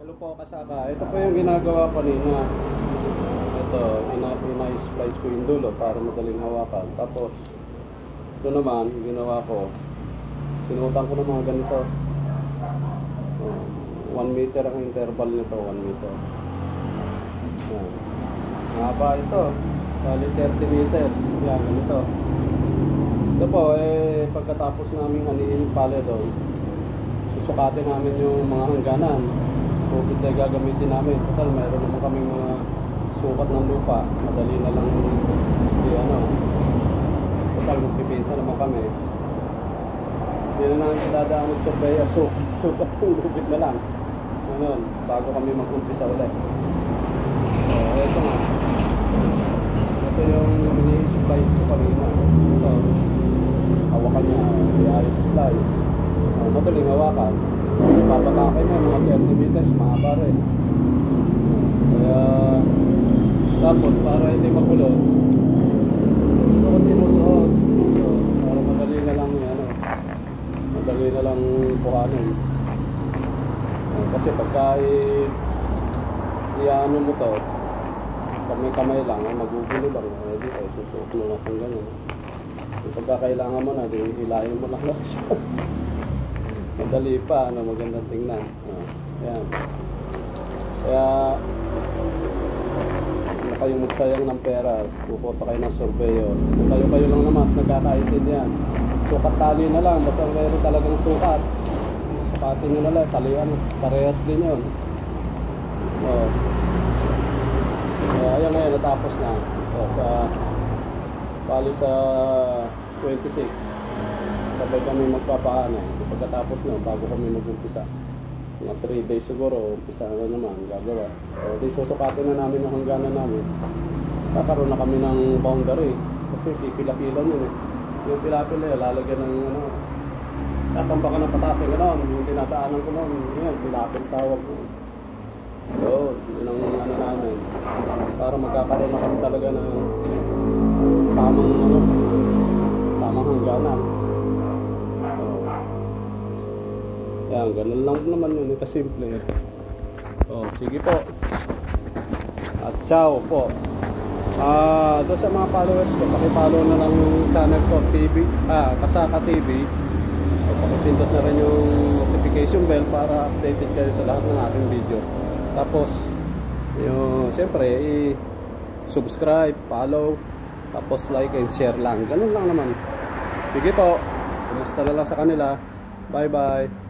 Hello po kasaka. Ito po yung ginagawa kanina. Ito, ina-splice ko yung dulo para madaling hawakan. Tapos, ito naman, ginawa ko. Sinutan ko ng mga ganito. 1 meter ang interval nito, 1 meter. Mahaba ito. Bali 30 meters. Yan, ganito. Ito po, pagkatapos namin anihin pala doon, susukatin namin yung mga hangganan. Tubig na gagamitin namin. Total, meron naman kaming mga sukat ng lupa. Madali na lang total, magpipinsa naman kami. Hindi na namin dadaan ng surveyor. Sukat yung tubig na lang. Ganun, bago kami mag-umpisa ulit. So, ito nga. Ito yung mini-splice ko kanina. Ito. Hawakan niya. I-ice splice. Madaling hawakan. Kasi papatakin mo mga 30 meters, mahaba rin. Kaya, tapos para hindi makulot, ito ko sinusuot. So, para madali na lang madali na lang kuhanin. Kasi pagka i-ano mo to, kamay-kamay lang, magugulo lang. Ready, susuot mo lang sa ganyan. Pagka kailangan mo na, hilahin mo lang siya. Madali pa, magandang tingnan. Ayan. Kaya kung kayong magsayang ng pera, pupunta kayo ng surveyor. Kung kayo lang naman nagkakaintindihan, sukat tali na lang, basta meron talagang sukat, sukatin nyo na lang, talian, parehas din yun. Ayan ngayon, natapos na. Bali sa 26, sabay kami magpapahanay. Pagkatapos na, bago kami mag-umpisa, mga 3 days siguro, umpisa na naman gagawa. So di susukatin na namin ang hangganan namin. Kakaroon na kami ng boundary kasi pipila-pila yun yung pila-pila, lalagyan ng tatambakan ng patasin gano'n, yung tinataanan ko noon, yun, pilapil tawag ko. So yun ang namin para magkakaroon na kami talaga ng tamang hangganan. Yan, ganun lang naman yun, kasimple. Sige po. At ciao po. Doon sa mga followers ko, pakipollow na lang yung channel ko, Kasaka TV. Pakipindot na rin yung notification bell para updated kayo sa lahat ng ating video. Tapos, siyempre, subscribe, follow, tapos like and share lang. Ganun lang naman. Sige po. Kumusta na lang sa kanila. Bye bye.